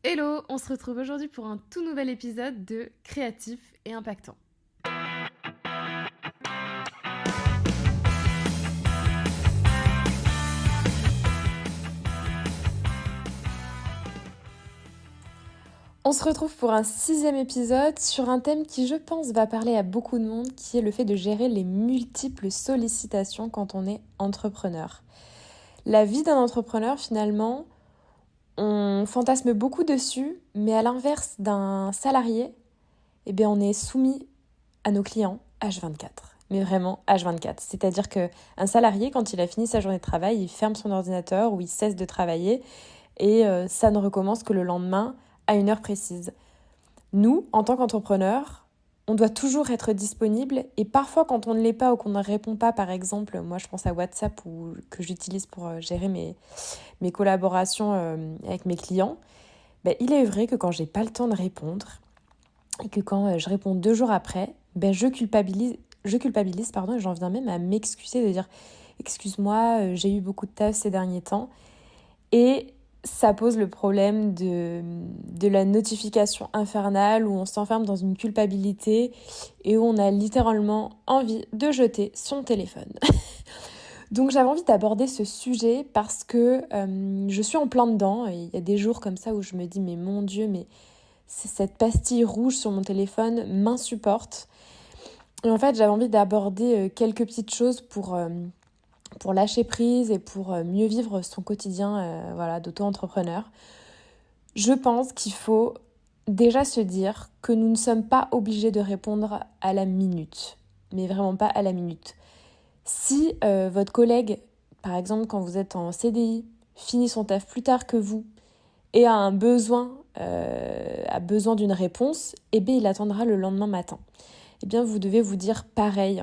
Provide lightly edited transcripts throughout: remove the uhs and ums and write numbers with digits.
Hello, on se retrouve aujourd'hui pour un tout nouvel épisode de Créatif et Impactant. On se retrouve pour un 6e épisode sur un thème qui, je pense, va parler à beaucoup de monde, qui est le fait de gérer les multiples sollicitations quand on est entrepreneur. La vie d'un entrepreneur, finalement, on fantasme beaucoup dessus, mais à l'inverse d'un salarié, eh bien, on est soumis à nos clients H24. Mais vraiment H24. C'est-à-dire qu'un salarié, quand il a fini sa journée de travail, il ferme son ordinateur ou il cesse de travailler et ça ne recommence que le lendemain à une heure précise. Nous, en tant qu'entrepreneurs, on doit toujours être disponible et parfois quand on ne l'est pas ou qu'on ne répond pas, par exemple, moi je pense à WhatsApp que j'utilise pour gérer mes collaborations avec mes clients, il est vrai que quand j'ai pas le temps de répondre et que quand je réponds 2 jours après, je culpabilise, et j'en viens même à m'excuser de dire excuse-moi, j'ai eu beaucoup de taf ces derniers temps. Et ça pose le problème de la notification infernale où on s'enferme dans une culpabilité et où on a littéralement envie de jeter son téléphone. Donc j'avais envie d'aborder ce sujet parce que je suis en plein dedans. Et il y a des jours comme ça où je me dis mais mon Dieu, mais cette pastille rouge sur mon téléphone m'insupporte. Et en fait j'avais envie d'aborder quelques petites choses pour lâcher prise et pour mieux vivre son quotidien d'auto-entrepreneur. Je pense qu'il faut déjà se dire que nous ne sommes pas obligés de répondre à la minute, mais vraiment pas à la minute. Si votre collègue, par exemple quand vous êtes en CDI, finit son taf plus tard que vous et a besoin d'une réponse, eh bien il attendra le lendemain matin. Eh bien vous devez vous dire pareil.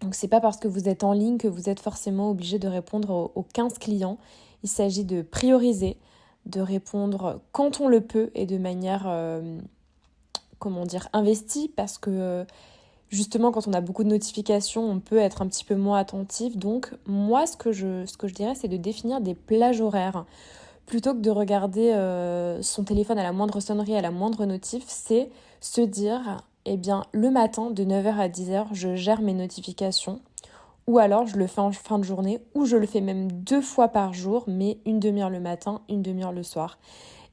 Donc c'est pas parce que vous êtes en ligne que vous êtes forcément obligé de répondre aux 15 clients. Il s'agit de prioriser, de répondre quand on le peut et de manière, investie parce que justement quand on a beaucoup de notifications, on peut être un petit peu moins attentif. Donc moi ce que je dirais c'est de définir des plages horaires. Plutôt que de regarder son téléphone à la moindre sonnerie, à la moindre notif, c'est se dire, eh bien, le matin, de 9h à 10h, je gère mes notifications. Ou alors, je le fais en fin de journée, ou je le fais même 2 fois par jour, mais une demi-heure le matin, une demi-heure le soir.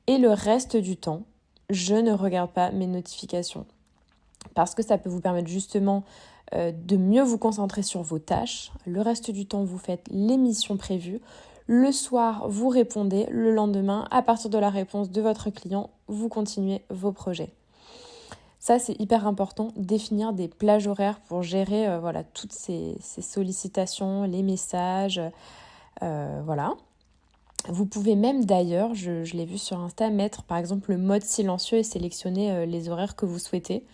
Et le reste du temps, je ne regarde pas mes notifications. Parce que ça peut vous permettre justement de mieux vous concentrer sur vos tâches. Le reste du temps, vous faites les missions prévues. Le soir, vous répondez. Le lendemain, à partir de la réponse de votre client, vous continuez vos projets. Ça, c'est hyper important, définir des plages horaires pour gérer toutes ces sollicitations, les messages. Voilà. Vous pouvez même d'ailleurs, je l'ai vu sur Insta, mettre par exemple le mode silencieux et sélectionner les horaires que vous souhaitez.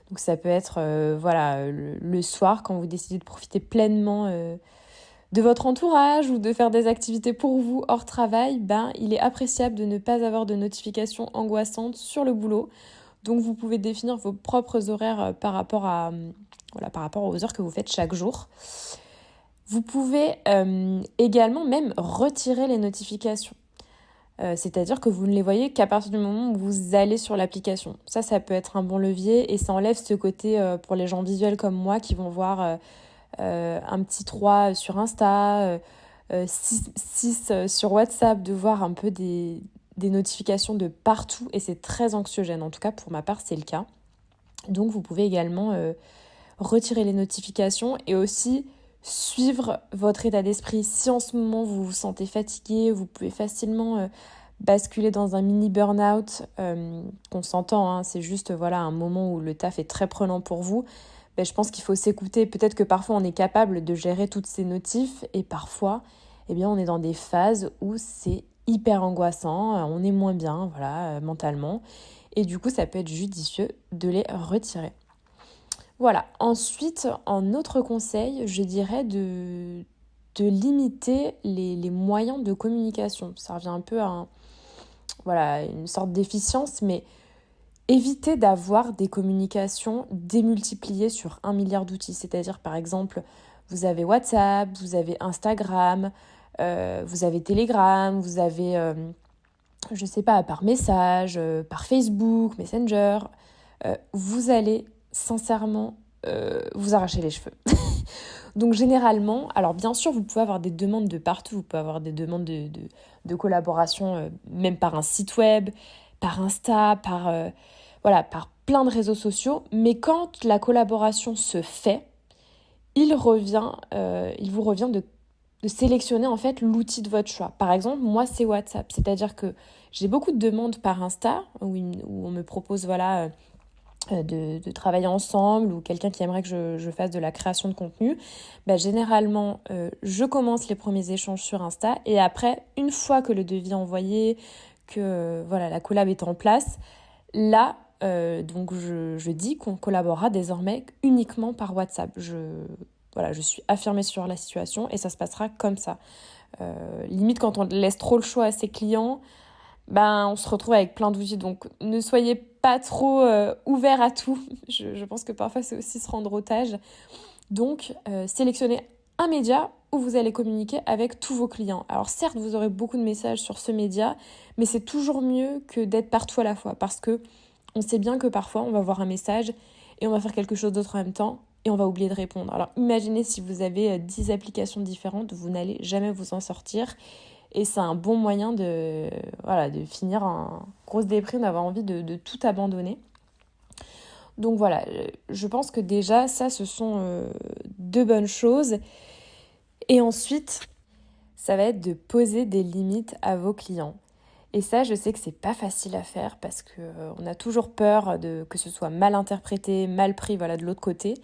Donc ça peut être le soir quand vous décidez de profiter pleinement de votre entourage ou de faire des activités pour vous hors travail, il est appréciable de ne pas avoir de notifications angoissantes sur le boulot. Donc vous pouvez définir vos propres horaires par rapport aux heures que vous faites chaque jour. Vous pouvez également même retirer les notifications. C'est-à-dire que vous ne les voyez qu'à partir du moment où vous allez sur l'application. Ça peut être un bon levier et ça enlève ce côté pour les gens visuels comme moi qui vont voir un petit 3 sur Insta, 6 sur WhatsApp, de voir un peu des notifications de partout et c'est très anxiogène. En tout cas, pour ma part, c'est le cas. Donc, vous pouvez également retirer les notifications et aussi suivre votre état d'esprit. Si en ce moment vous vous sentez fatigué, vous pouvez facilement basculer dans un mini burn-out, qu'on s'entend, hein, c'est juste un moment où le taf est très prenant pour vous. Je pense qu'il faut s'écouter. Peut-être que parfois on est capable de gérer toutes ces notifs et parfois on est dans des phases où c'est hyper angoissant, on est moins bien mentalement et du coup ça peut être judicieux de les retirer. Voilà. Ensuite, en autre conseil, je dirais de limiter les moyens de communication. Ça revient un peu à une sorte d'efficience, mais évitez d'avoir des communications démultipliées sur 1 milliard d'outils. C'est-à-dire, par exemple, vous avez WhatsApp, vous avez Instagram, vous avez Telegram, vous avez je sais pas, par message, par Facebook, Messenger, vous allez sincèrement vous arracher les cheveux. Donc généralement, alors bien sûr, vous pouvez avoir des demandes de partout, vous pouvez avoir des demandes de collaboration, même par un site web, par Insta, voilà, par plein de réseaux sociaux. Mais quand la collaboration se fait, il vous revient de sélectionner en fait l'outil de votre choix. Par exemple, moi c'est WhatsApp, c'est-à-dire que j'ai beaucoup de demandes par Insta où on me propose voilà de travailler ensemble ou quelqu'un qui aimerait que je fasse de la création de contenu. Généralement, je commence les premiers échanges sur Insta et après, une fois que le devis est envoyé, que voilà la collab est en place, là donc je dis qu'on collaborera désormais uniquement par WhatsApp. Voilà, je suis affirmée sur la situation et ça se passera comme ça. Limite, quand on laisse trop le choix à ses clients, on se retrouve avec plein d'outils. Donc, ne soyez pas trop ouverts à tout. Je pense que parfois, c'est aussi se rendre otage. Donc, sélectionnez un média où vous allez communiquer avec tous vos clients. Alors, certes, vous aurez beaucoup de messages sur ce média, mais c'est toujours mieux que d'être partout à la fois parce que on sait bien que parfois, on va voir un message et on va faire quelque chose d'autre en même temps et on va oublier de répondre. Alors imaginez si vous avez 10 applications différentes, vous n'allez jamais vous en sortir et c'est un bon moyen de finir en grosse déprime, d'avoir envie de tout abandonner. Donc voilà, je pense que déjà ça ce sont deux bonnes choses. Et ensuite, ça va être de poser des limites à vos clients. Et ça, je sais que c'est pas facile à faire parce qu'on a toujours peur que ce soit mal interprété, mal pris de l'autre côté.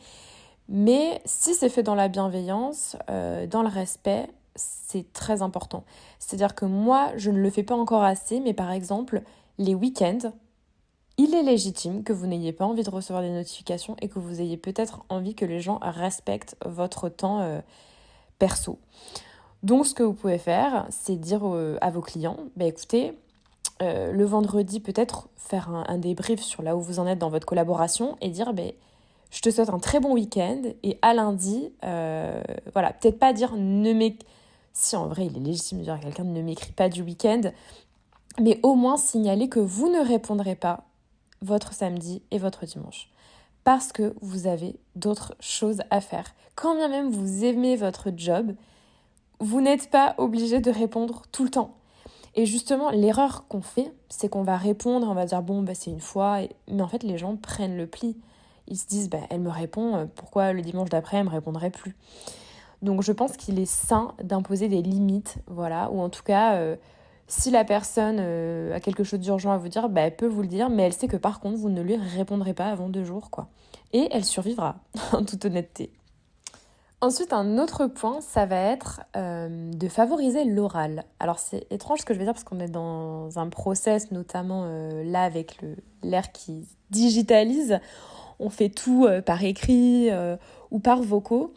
Mais si c'est fait dans la bienveillance, dans le respect, c'est très important. C'est-à-dire que moi, je ne le fais pas encore assez, mais par exemple, les week-ends, il est légitime que vous n'ayez pas envie de recevoir des notifications et que vous ayez peut-être envie que les gens respectent votre temps perso. Donc, ce que vous pouvez faire, c'est dire à vos clients, écoutez, le vendredi, peut-être faire un débrief sur là où vous en êtes dans votre collaboration et dire, je te souhaite un très bon week-end et à lundi, peut-être pas dire si en vrai il est légitime de dire à quelqu'un ne m'écris pas du week-end, mais au moins signaler que vous ne répondrez pas votre samedi et votre dimanche parce que vous avez d'autres choses à faire. Quand bien même vous aimez votre job, vous n'êtes pas obligé de répondre tout le temps. Et justement, l'erreur qu'on fait, c'est qu'on va répondre, on va dire c'est une fois, mais en fait les gens prennent le pli. Ils se disent elle me répond, pourquoi le dimanche d'après elle me répondrait plus. Donc je pense qu'il est sain d'imposer des limites, ou en tout cas si la personne a quelque chose d'urgent à vous dire, elle peut vous le dire, mais elle sait que par contre vous ne lui répondrez pas avant 2 jours et elle survivra en toute honnêteté. Ensuite, un autre point, ça va être de favoriser l'oral. Alors c'est étrange ce que je vais dire parce qu'on est dans un process, notamment là avec l'ère qui digitalise. On fait tout par écrit ou par vocaux.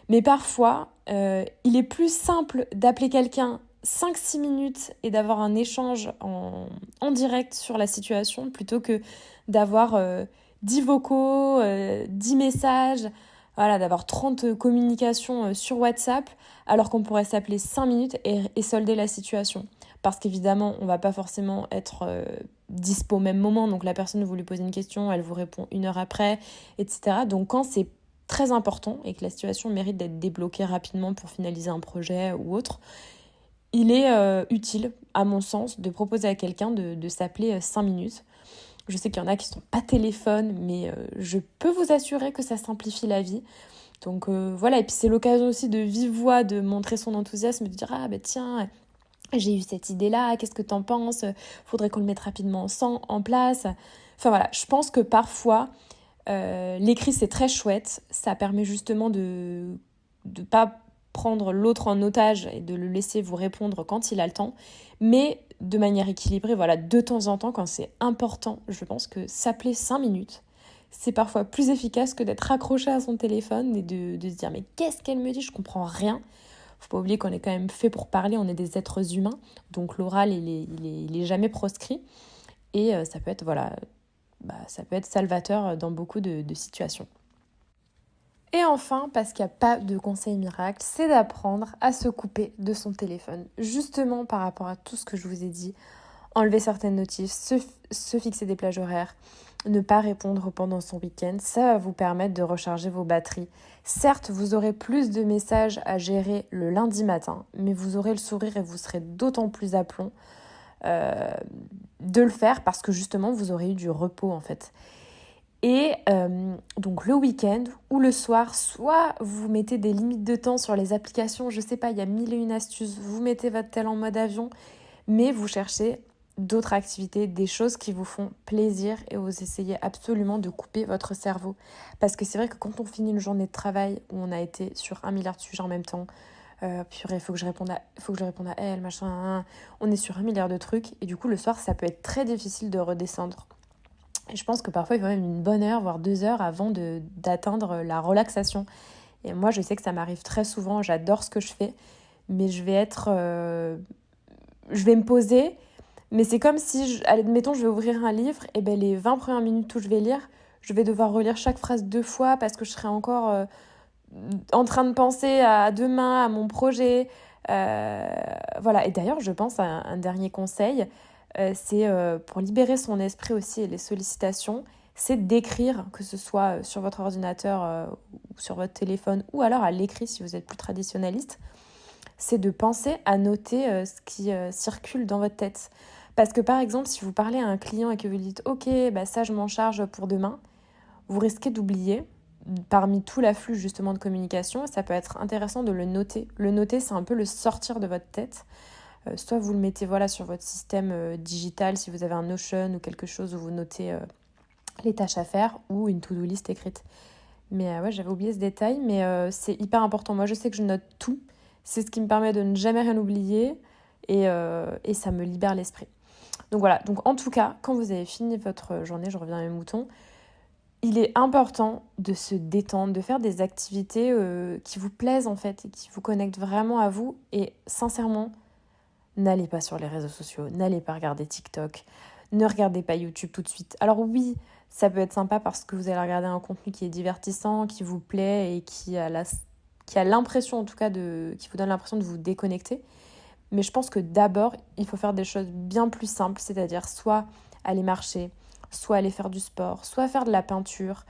Mais parfois, il est plus simple d'appeler quelqu'un 5-6 minutes et d'avoir un échange en direct sur la situation plutôt que d'avoir 10 vocaux, 10 messages, d'avoir 30 communications sur WhatsApp alors qu'on pourrait s'appeler 5 minutes et solder la situation. Parce qu'évidemment, on ne va pas forcément être dispo au même moment. Donc la personne, vous lui posez une question, elle vous répond 1 heure après, etc. Donc quand c'est très important et que la situation mérite d'être débloquée rapidement pour finaliser un projet ou autre, il est utile, à mon sens, de proposer à quelqu'un de s'appeler 5 minutes. Je sais qu'il y en a qui ne sont pas téléphones, mais je peux vous assurer que ça simplifie la vie. Donc et puis c'est l'occasion aussi de vive voix, de montrer son enthousiasme, de dire tiens, j'ai eu cette idée-là, qu'est-ce que t'en penses ? Faudrait qu'on le mette rapidement en place. Je pense que parfois, l'écrit c'est très chouette, ça permet justement de pas prendre l'autre en otage et de le laisser vous répondre quand il a le temps, mais de manière équilibrée, de temps en temps, quand c'est important, je pense que s'appeler 5 minutes, c'est parfois plus efficace que d'être accroché à son téléphone et de se dire mais qu'est-ce qu'elle me dit, je comprends rien. Faut pas oublier qu'on est quand même fait pour parler, on est des êtres humains, donc l'oral il est jamais proscrit et ça peut être ça peut être salvateur dans beaucoup de situations. Et enfin, parce qu'il n'y a pas de conseil miracle, c'est d'apprendre à se couper de son téléphone. Justement par rapport à tout ce que je vous ai dit, enlever certaines notifs, se fixer des plages horaires, ne pas répondre pendant son week-end, ça va vous permettre de recharger vos batteries. Certes, vous aurez plus de messages à gérer le lundi matin, mais vous aurez le sourire et vous serez d'autant plus à plomb de le faire parce que justement, vous aurez eu du repos en fait. Et donc le week-end ou le soir, soit vous mettez des limites de temps sur les applications, je sais pas, il y a 1001 astuces, vous mettez votre tel en mode avion, mais vous cherchez d'autres activités, des choses qui vous font plaisir et vous essayez absolument de couper votre cerveau. Parce que c'est vrai que quand on finit une journée de travail où on a été sur 1 milliard de sujets en même temps, purée, il faut que je réponde à elle, machin, on est sur 1 milliard de trucs et du coup le soir ça peut être très difficile de redescendre. Et je pense que parfois il faut même une bonne heure, voire 2 heures avant d'atteindre la relaxation. Et moi je sais que ça m'arrive très souvent, j'adore ce que je fais, mais je vais me poser. Mais c'est comme si, admettons, je vais ouvrir un livre, et ben les 20 premières minutes où je vais lire, je vais devoir relire chaque phrase 2 fois parce que je serai encore en train de penser à demain, à mon projet. Voilà. Et d'ailleurs, je pense à un dernier conseil, c'est pour libérer son esprit aussi et les sollicitations, c'est d'écrire, que ce soit sur votre ordinateur ou sur votre téléphone, ou alors à l'écrit si vous êtes plus traditionnaliste. C'est de penser à noter ce qui circule dans votre tête. Parce que par exemple, si vous parlez à un client et que vous lui dites « Ok, bah ça je m'en charge pour demain », vous risquez d'oublier parmi tout l'afflux justement de communication. Ça peut être intéressant de le noter. Le noter, c'est un peu le sortir de votre tête. Soit vous le mettez voilà, sur votre système digital, si vous avez un Notion ou quelque chose où vous notez les tâches à faire, ou une to-do list écrite. Mais ouais, j'avais oublié ce détail, mais c'est hyper important. Moi, je sais que je note tout. C'est ce qui me permet de ne jamais rien oublier et ça me libère l'esprit. Donc voilà, donc en tout cas, quand vous avez fini votre journée, je reviens à mes moutons, il est important de se détendre, de faire des activités qui vous plaisent en fait et qui vous connectent vraiment à vous. Et sincèrement, n'allez pas sur les réseaux sociaux, n'allez pas regarder TikTok, ne regardez pas YouTube tout de suite. Alors oui, ça peut être sympa parce que vous allez regarder un contenu qui est divertissant, qui vous plaît et qui a l'impression en tout cas qui vous donne l'impression de vous déconnecter. Mais je pense que d'abord, il faut faire des choses bien plus simples, c'est-à-dire soit aller marcher, soit aller faire du sport, soit faire de la peinture,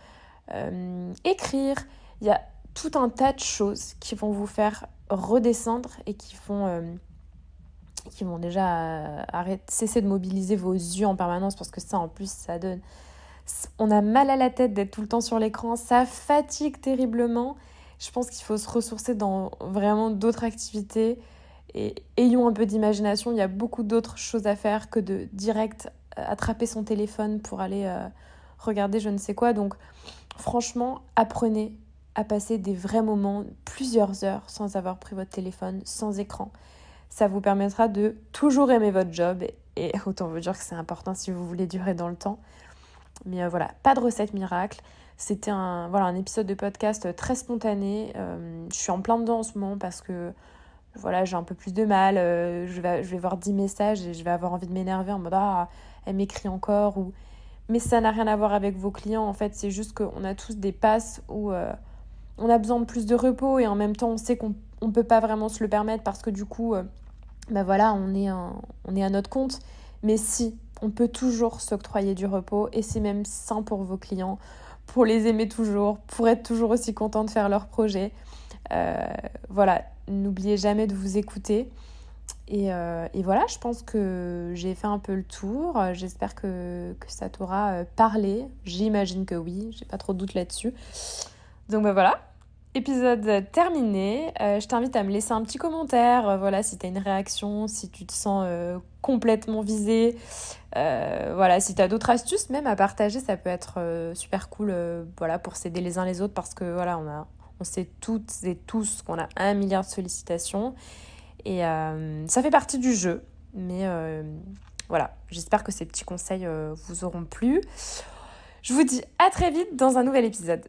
écrire. Il y a tout un tas de choses qui vont vous faire redescendre et qui vont déjà cesser de mobiliser vos yeux en permanence parce que ça, en plus, ça donne... On a mal à la tête d'être tout le temps sur l'écran, ça fatigue terriblement. Je pense qu'il faut se ressourcer dans vraiment d'autres activités et ayons un peu d'imagination. Il y a beaucoup d'autres choses à faire que de direct attraper son téléphone pour aller regarder je ne sais quoi. Donc franchement, apprenez à passer des vrais moments, plusieurs heures sans avoir pris votre téléphone, sans écran. Ça vous permettra de toujours aimer votre job et autant vous dire que c'est important si vous voulez durer dans le temps. Mais voilà, pas de recette miracle. C'était un épisode de podcast très spontané. Je suis en plein dedans en ce moment parce que voilà, j'ai un peu plus de mal. Je vais voir 10 messages et je vais avoir envie de m'énerver en mode « Ah, elle m'écrit encore » ou... Mais ça n'a rien à voir avec vos clients. En fait, c'est juste qu'on a tous des passes où on a besoin de plus de repos et en même temps, on sait qu'on ne peut pas vraiment se le permettre parce que du coup, on est à notre compte. Mais si, on peut toujours s'octroyer du repos et c'est même sain pour vos clients, pour les aimer toujours, pour être toujours aussi contents de faire leurs projets. Voilà, n'oubliez jamais de vous écouter. Et voilà, je pense que j'ai fait un peu le tour. J'espère que ça t'aura parlé. J'imagine que oui, j'ai pas trop de doute là-dessus. Donc voilà, épisode terminé. Je t'invite à me laisser un petit commentaire. Voilà, si t'as une réaction, si tu te sens complètement visé. Voilà, si t'as d'autres astuces même à partager, ça peut être super cool voilà, pour s'aider les uns les autres parce que voilà, on sait toutes et tous qu'on a 1 milliard de sollicitations. Et ça fait partie du jeu. Mais voilà, j'espère que ces petits conseils vous auront plu. Je vous dis à très vite dans un nouvel épisode.